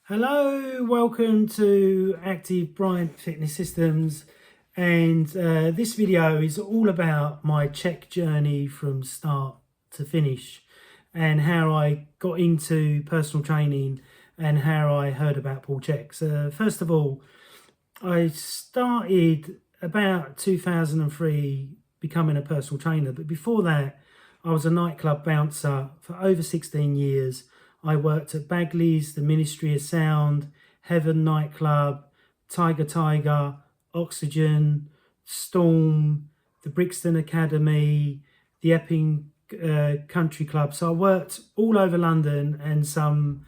Hello, welcome to Active Bryant Fitness Systems, and this video is all about my Chek journey from start to finish and how I got into personal training and how I heard about Paul Chek. So first of all, I started about 2003 becoming a personal trainer, but before that I was a nightclub bouncer for over 16 years. I worked at Bagley's, the Ministry of Sound, Heaven Nightclub, Tiger, Oxygen, Storm, the Brixton Academy, the Epping Country Club. So I worked all over London and some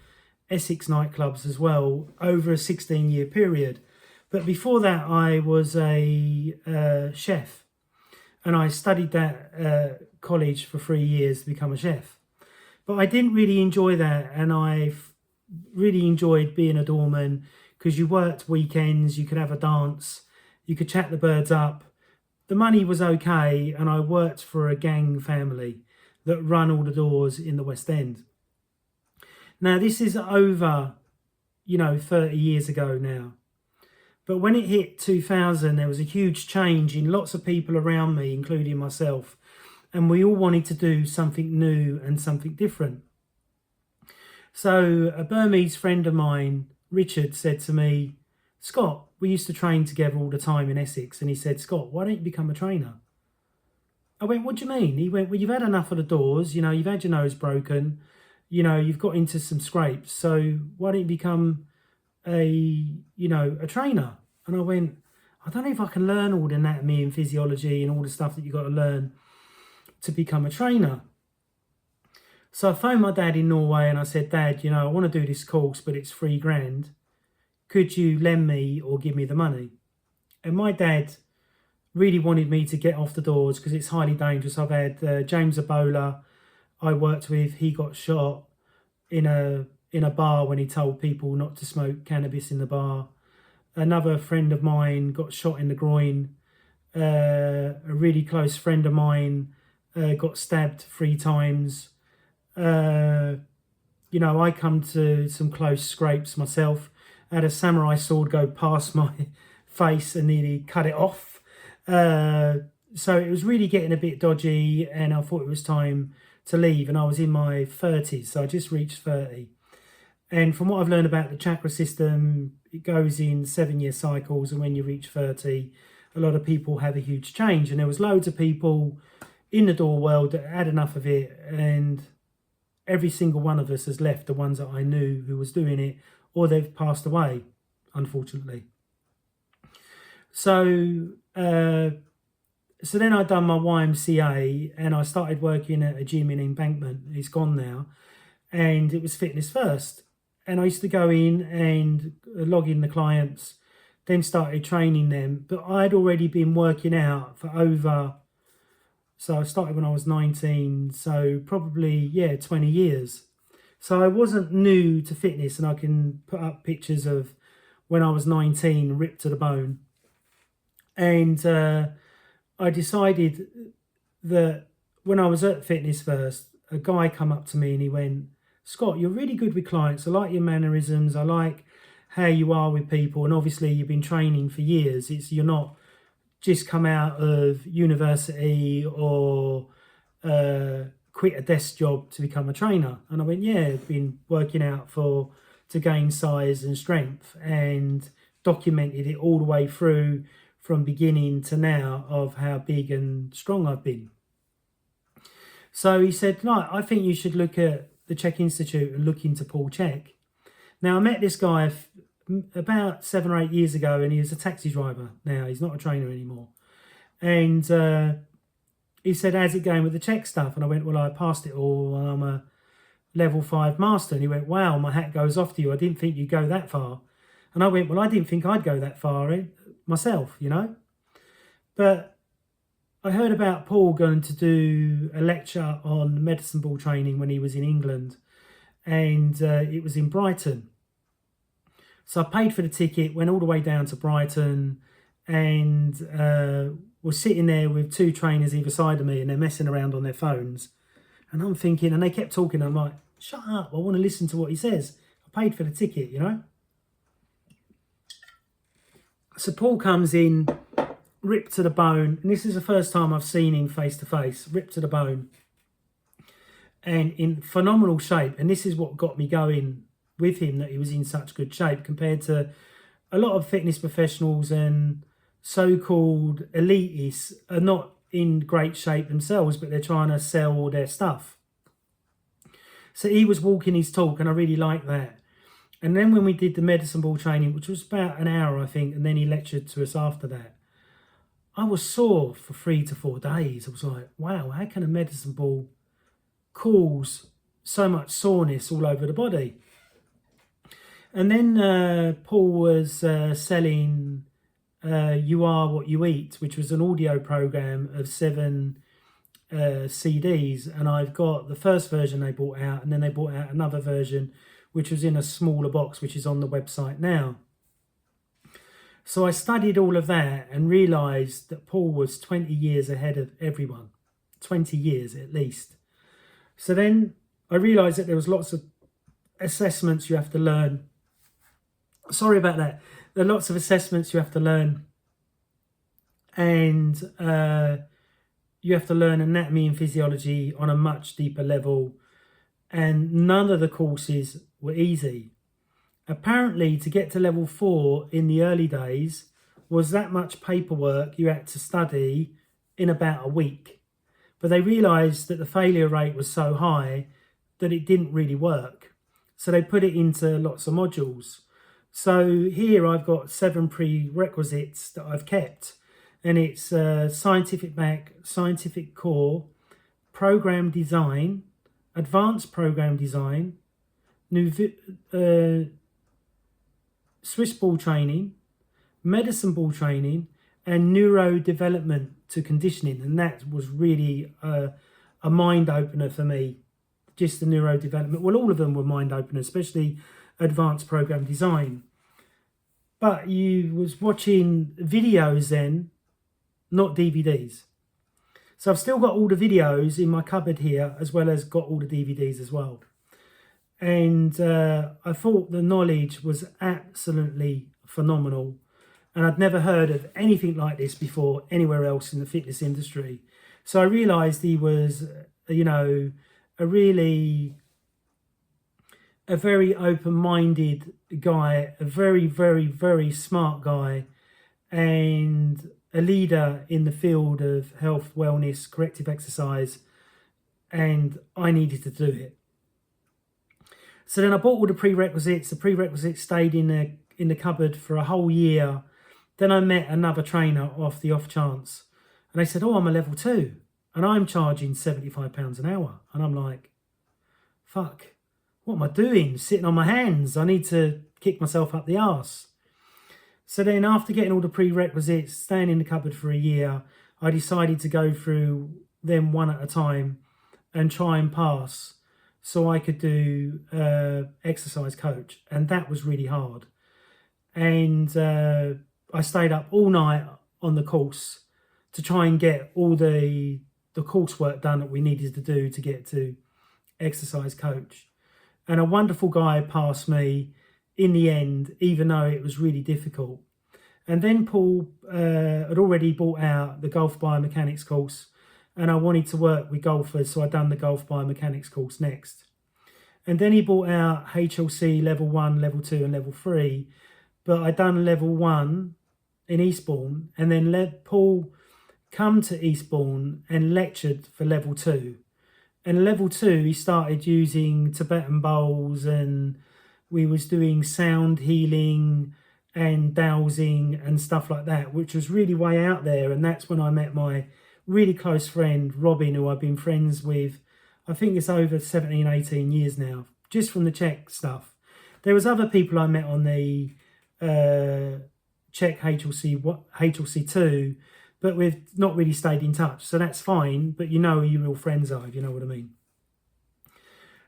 Essex nightclubs as well over a 16-year period. But before that, I was a chef, and I studied that college for 3 years to become a chef. But I didn't really enjoy that, and I really enjoyed being a doorman because you worked weekends, you could have a dance, you could chat the birds up. The money was okay, and I worked for a gang family that run all the doors in the West End. Now, this is over, 30 years ago now. But when it hit 2000, there was a huge change in lots of people around me, including myself. And we all wanted to do something new and something different. So a Burmese friend of mine, Richard, said to me, Scott, we used to train together all the time in Essex. And he said, Scott, why don't you become a trainer? I went, what do you mean? He went, well, you've had enough of the doors. You've had your nose broken. You've got into some scrapes. So why don't you become a trainer? And I went, I don't know if I can learn all the anatomy and physiology and all the stuff that you've got to learn to become a trainer. So I phoned my dad in Norway and I said, Dad, I want to do this course, but it's £3,000. Could you lend me or give me the money? And my dad really wanted me to get off the doors because it's highly dangerous. I've had James Ebola I worked with. He got shot in a bar when he told people not to smoke cannabis in the bar. Another friend of mine got shot in the groin. A really close friend of mine got stabbed 3 times. I come to some close scrapes myself. I had a samurai sword go past my face and nearly cut it off. So it was really getting a bit dodgy, and I thought it was time to leave. And I was in my 30s, so I just reached 30. And from what I've learned about the chakra system, it goes in 7-year cycles, and when you reach 30, a lot of people have a huge change. And there was loads of people in the door world that had enough of it, and every single one of us has left, the ones that I knew who was doing it, or they've passed away, unfortunately. So then I'd done my YMCA and I started working at a gym in Embankment. It's gone now. And it was fitness first. And I used to go in and log in the clients, then started training them. But I'd already been working out for so I started when I was 19, so probably, 20 years. So I wasn't new to fitness, and I can put up pictures of when I was 19, ripped to the bone. And I decided that when I was at Fitness First, a guy come up to me and he went, Scott, you're really good with clients. I like your mannerisms. I like how you are with people. And obviously you've been training for years. You're not just come out of university or quit a desk job to become a trainer. And I went, yeah, I've been working out to gain size and strength, and documented it all the way through from beginning to now of how big and strong I've been. So he said, right, I think you should look at the Chek Institute and look into Paul Chek. Now, I met this guy about 7 or 8 years ago, and he was a taxi driver. Now, he's not a trainer anymore. And he said, how's it going with the Chek stuff? And I went, well, I passed it all, and I'm a level 5 master. And he went, wow, my hat goes off to you. I didn't think you'd go that far. And I went, well, I didn't think I'd go that far myself, But I heard about Paul going to do a lecture on medicine ball training when he was in England, and it was in Brighton. So I paid for the ticket, went all the way down to Brighton, and was sitting there with 2 trainers either side of me, and they're messing around on their phones. And I'm thinking, and they kept talking, I'm like, shut up, I want to listen to what he says. I paid for the ticket, you know. So Paul comes in, ripped to the bone, and this is the first time I've seen him face to face, ripped to the bone, and in phenomenal shape. And this is what got me going with him, that he was in such good shape compared to a lot of fitness professionals and so-called elitists are not in great shape themselves, but they're trying to sell all their stuff. So he was walking his talk, and I really liked that. And then when we did the medicine ball training, which was about an hour, I think, and then he lectured to us after that, I was sore for 3 to 4 days. I was like, wow, how can a medicine ball cause so much soreness all over the body? And then Paul was selling You Are What You Eat, which was an audio program of 7 CDs. And I've got the first version they brought out, and then they brought out another version, which was in a smaller box, which is on the website now. So I studied all of that and realised that Paul was 20 years ahead of everyone. 20 years at least. So then I realised that there was lots of assessments you have to learn. Sorry about that. There are lots of assessments you have to learn. And you have to learn anatomy and physiology on a much deeper level. And none of the courses were easy. Apparently, to get to level 4 in the early days was that much paperwork you had to study in about a week. But they realised that the failure rate was so high that it didn't really work. So they put it into lots of modules. So here I've got 7 prerequisites that I've kept. And it's scientific back, scientific core, program design, advanced program design, Swiss ball training, medicine ball training, and neurodevelopment to conditioning. And that was really a mind opener for me, just the neurodevelopment. Well, all of them were mind openers, especially advanced program design. But you was watching videos then, not DVDs. So I've still got all the videos in my cupboard here, as well as got all the DVDs as well. And I thought the knowledge was absolutely phenomenal. And I'd never heard of anything like this before anywhere else in the fitness industry. So I realised he was, you know, a very open-minded guy, a very, very, very smart guy, and a leader in the field of health, wellness, corrective exercise, and I needed to do it. So then I bought all the prerequisites. The prerequisites stayed in the cupboard for a whole year. Then I met another trainer off the off chance, and they said, "Oh, I'm a level 2, and I'm charging £75 an hour." And I'm like, "Fuck, what am I doing? Sitting on my hands? I need to kick myself up the arse." So then after getting all the prerequisites, staying in the cupboard for a year, I decided to go through them one at a time and try and pass so I could do exercise coach. And that was really hard. And I stayed up all night on the course to try and get all the coursework done that we needed to do to get to exercise coach. And a wonderful guy passed me in the end, even though it was really difficult. And then Paul had already bought out the golf biomechanics course, and I wanted to work with golfers, so I'd done the golf biomechanics course next. And then he bought out HLC level 1, level 2 and level 3, but I'd done level 1 in Eastbourne, and then let Paul come to Eastbourne and lectured for level 2. And level 2, he started using Tibetan bowls, and we was doing sound healing and dowsing and stuff like that, which was really way out there. And that's when I met my really close friend, Robin, who I've been friends with, I think it's over 17, 18 years now, just from the Chek stuff. There was other people I met on the Chek HLC2, but we've not really stayed in touch. So that's fine, but you know who your real friends are, if you know what I mean.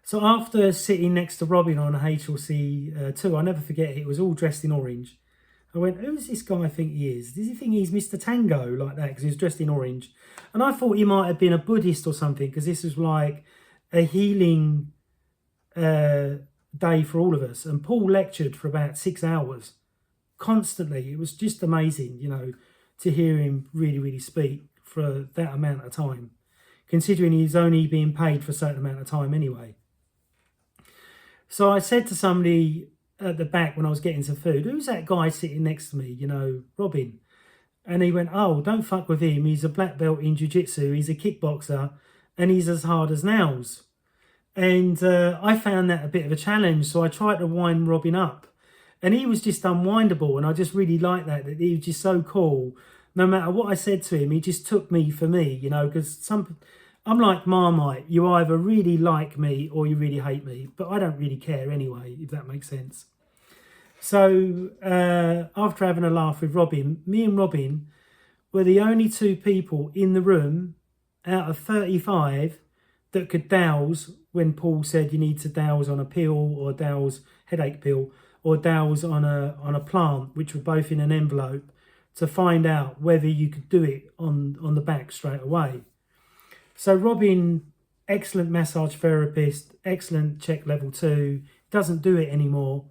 So after sitting next to Robin on a HLC2, I'll never forget, it was all dressed in orange. I went, who's this guy I think he is? Does he think he's Mr. Tango like that? Because he was dressed in orange. And I thought he might have been a Buddhist or something, because this was like a healing day for all of us. And Paul lectured for about 6 hours constantly. It was just amazing, to hear him really speak for that amount of time, considering he's only being paid for a certain amount of time anyway. So I said to somebody at the back when I was getting some food, who's that guy sitting next to me, Robin? And he went, oh, don't fuck with him. He's a black belt in jiu-jitsu. He's a kickboxer and he's as hard as nails. And I found that a bit of a challenge. So I tried to wind Robin up. And he was just unwindable. And I just really liked that he was just so cool. No matter what I said to him, he just took me for me, because I'm like Marmite. You either really like me or you really hate me. But I don't really care anyway, if that makes sense. So after having a laugh with Robin, me and Robin were the only two people in the room out of 35 that could douse when Paul said you need to douse on a pill or douse headache pill or douse on a plant, which were both in an envelope, to find out whether you could do it on the back straight away. So Robin, excellent massage therapist, excellent Chek level 2, doesn't do it anymore.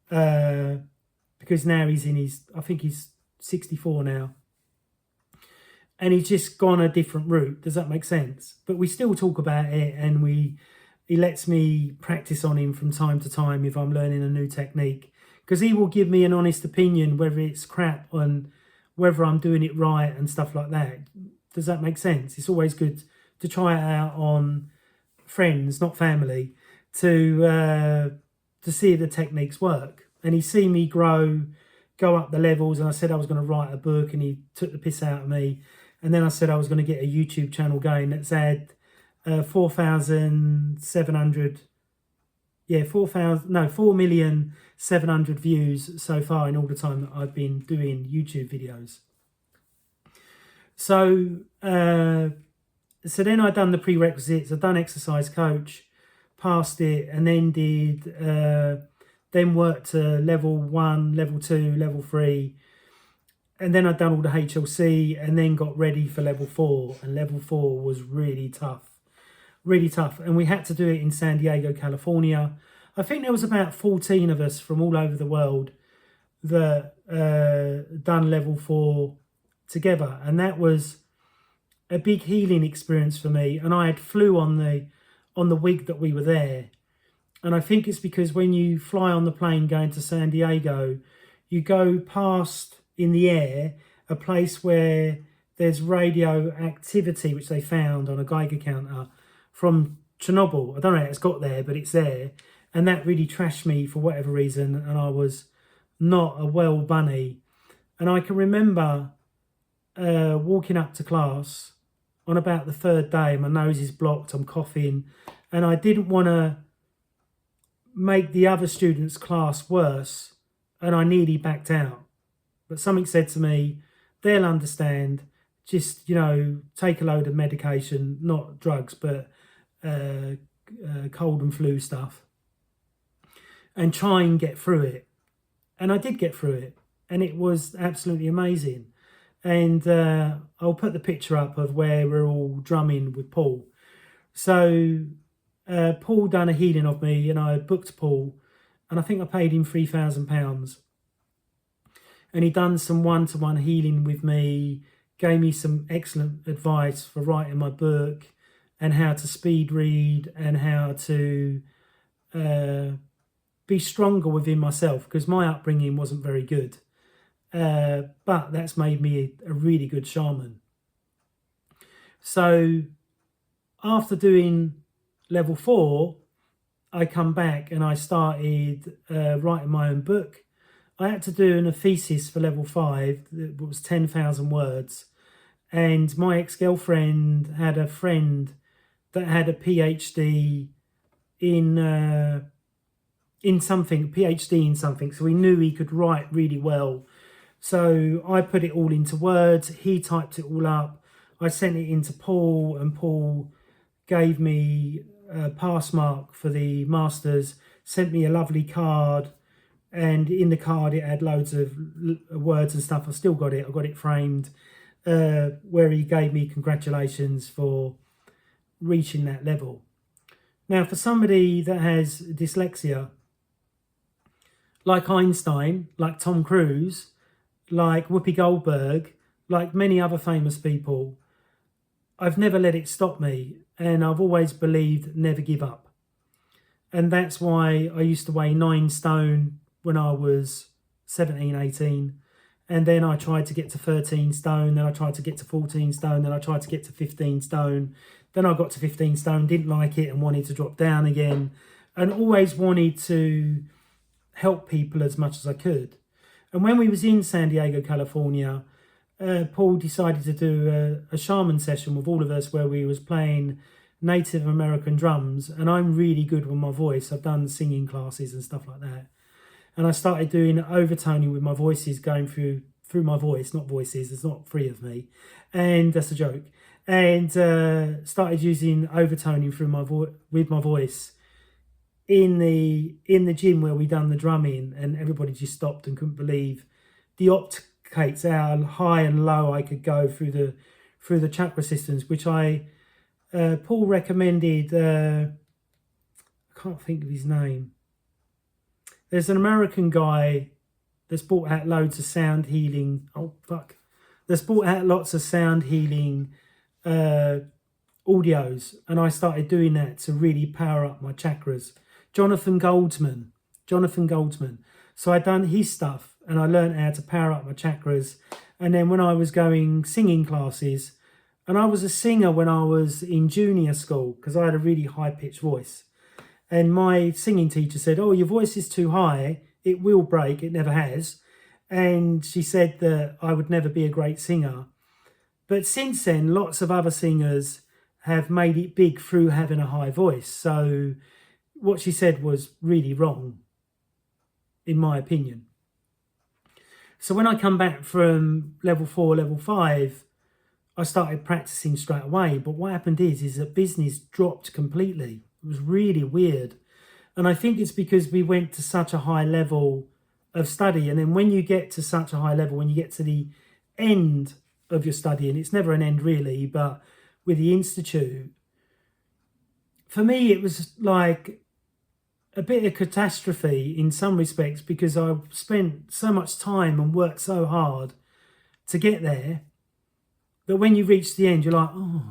Because now I think he's 64 now. And he's just gone a different route. Does that make sense? But we still talk about it, and he lets me practice on him from time to time if I'm learning a new technique. Because he will give me an honest opinion whether it's crap and whether I'm doing it right and stuff like that. Does that make sense? It's always good to try it out on friends, not family, to see if the techniques work. And he's seen me go up the levels, and I said I was going to write a book, and he took the piss out of me. And then I said I was going to get a YouTube channel going that's had 4,700 views so far in all the time that I've been doing YouTube videos. So then I done the prerequisites. I've done exercise coach, passed it, and then worked to level 1, level 2, level 3. And then I'd done all the HLC and then got ready for level 4. And level 4 was really tough. And we had to do it in San Diego, California. I think there was about 14 of us from all over the world that done level 4 together. And that was a big healing experience for me. And I had flu on the week that we were there. And I think it's because when you fly on the plane going to San Diego, you go past in the air a place where there's radioactivity, which they found on a Geiger counter from Chernobyl. I don't know how it's got there, but it's there. And that really trashed me for whatever reason. And I was not a well bunny. And I can remember walking up to class on about the third day. My nose is blocked, I'm coughing. And I didn't want to make the other students' class worse, and I nearly backed out. But something said to me, they'll understand, just, take a load of medication, not drugs, but cold and flu stuff, and try and get through it. And I did get through it, and it was absolutely amazing. And I'll put the picture up of where we're all drumming with Paul. So Paul done a healing of me, and I booked Paul, and I think I paid him £3,000. And he done some one-to-one healing with me, gave me some excellent advice for writing my book and how to speed read and how to be stronger within myself, because my upbringing wasn't very good. But that's made me a really good shaman. So after doing level 4, I come back and I started writing my own book. I had to do a thesis for level 5 that was 10,000 words. And my ex-girlfriend had a friend that had a PhD in something. So we knew he could write really well. So I put it all into words. He typed it all up. I sent it into Paul, and Paul gave me a pass mark for the masters, sent me a lovely card. And in the card, it had loads of words and stuff. I still got it. I got it framed, where he gave me congratulations for reaching that level. Now, for somebody that has dyslexia, like Einstein, like Tom Cruise, like Whoopi Goldberg, like many other famous people, I've never let it stop me. And I've always believed never give up. And that's why I used to weigh 9 stone when I was 17, 18. And then I tried to get to 13 stone. Then I tried to get to 14 stone. Then I tried to get to 15 stone. Then I got to 15 stone, didn't like it and wanted to drop down again. And always wanted to help people as much as I could. And when we was in San Diego, California, Paul decided to do a shaman session with all of us where we was playing Native American drums, and I'm really good with my voice. I've done singing classes and stuff like that, and I started doing overtoning with my voices, going through my voice, not voices. There's not 3 of me, and that's a joke. And started using overtoning through with my voice in the gym where we done the drumming, and everybody just stopped and couldn't believe the octaves, how high and low I could go through the chakra systems, which Paul recommended. I can't think of his name. There's an American guy that's brought out loads of sound healing. That's brought out lots of sound healing audios, and I started doing that to really power up my chakras. Jonathan Goldsman. So I done his stuff, and I learned how to power up my chakras. And then when I was going singing classes, and I was a singer when I was in junior school because I had a really high-pitched voice. And my singing teacher said, "Oh, your voice is too high. It will break. It never has." And she said that I would never be a great singer. But since then, lots of other singers have made it big through having a high voice. So what she said was really wrong, in my opinion. So when I come back from level 4, level 5, I started practicing straight away. But what happened is that business dropped completely. It was really weird. And I think it's because we went to such a high level of study. And then when you get to such a high level, when you get to the end of your study, and it's never an end really, but with the Institute, for me, it was like a bit of catastrophe in some respects because I spent so much time and worked so hard to get there that when you reach the end, you're like, oh.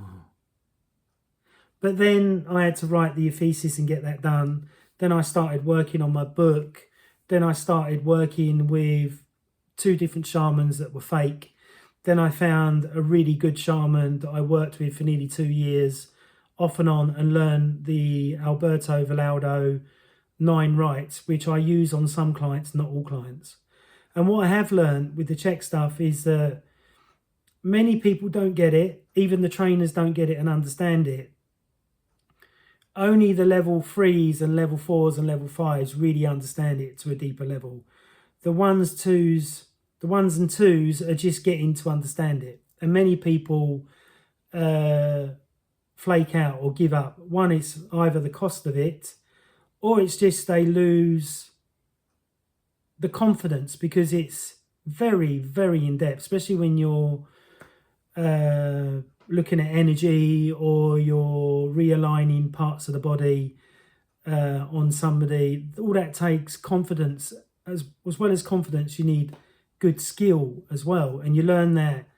But then I had to write the thesis and get that done. Then I started working on my book. Then I started working with 2 different shamans that were fake. Then I found a really good shaman that I worked with for nearly 2 years, off and on, and learned the Alberto Villoldo 9 rights, which I use on some clients, not all clients. And what I have learned with the Chek stuff is that many people don't get it. Even the trainers don't get it and understand it. Only the level 3s and level 4s and level 5s really understand it to a deeper level. The ones and twos are just getting to understand it. And many people flake out or give up. One, it's either the cost of it, or it's just they lose the confidence because it's very, very in-depth, especially when you're looking at energy or you're realigning parts of the body on somebody. All that takes confidence. As well as confidence, you need good skill as well. And you learn that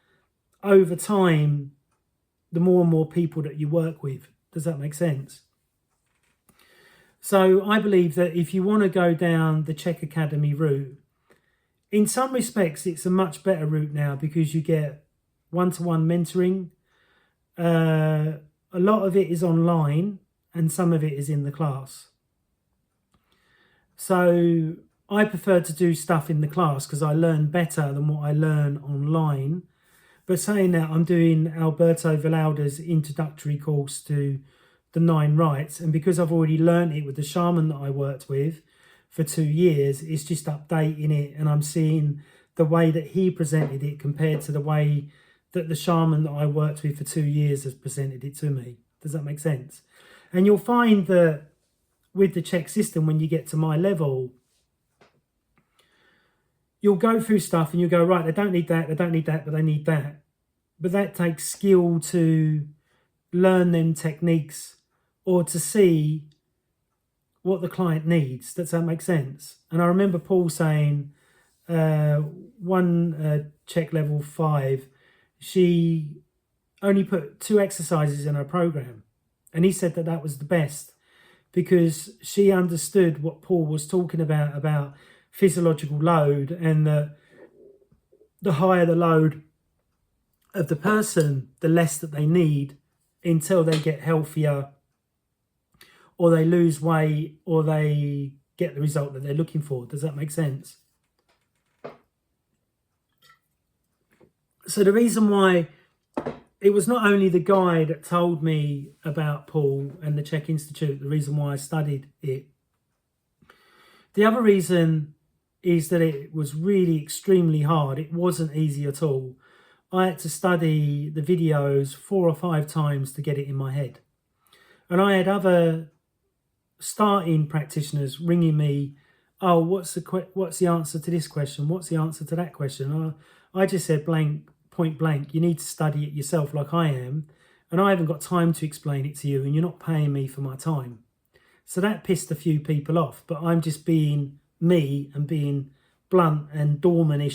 over time, the more and more people that you work with. Does that make sense? So I believe that if you want to go down the Chek Academy route, in some respects, it's a much better route now because you get one-to-one mentoring. A lot of it is online and some of it is in the class. So I prefer to do stuff in the class because I learn better than what I learn online. But saying that, I'm doing Alberto Villoldo's introductory course to the 9 rights. And because I've already learned it with the shaman that I worked with for 2 years, it's just updating it. And I'm seeing the way that he presented it compared to the way that the shaman that I worked with for 2 years has presented it to me. Does that make sense? And you'll find that with the Chek system, when you get to my level, you'll go through stuff and you go, right, they don't need that, but they need that. But that takes skill to learn them techniques or to see what the client needs. Does that make sense? And I remember Paul saying, one Chek level 5, she only put 2 exercises in her program, and he said that that was the best because she understood what Paul was talking about physiological load, and the higher the load of the person, the less that they need until they get healthier, or they lose weight, or they get the result that they're looking for. Does that make sense? So the reason why it was not only the guy that told me about Paul and the Chek Institute, the reason why I studied it. The other reason is that it was really extremely hard. It wasn't easy at all. I had to study the videos 4 or 5 times to get it in my head. And I had other starting practitioners ringing me, oh, what's the answer to this question? What's the answer to that question? I just said point blank, you need to study it yourself like I am, and I haven't got time to explain it to you, and you're not paying me for my time. So that pissed a few people off, but I'm just being me and being blunt and Dormanish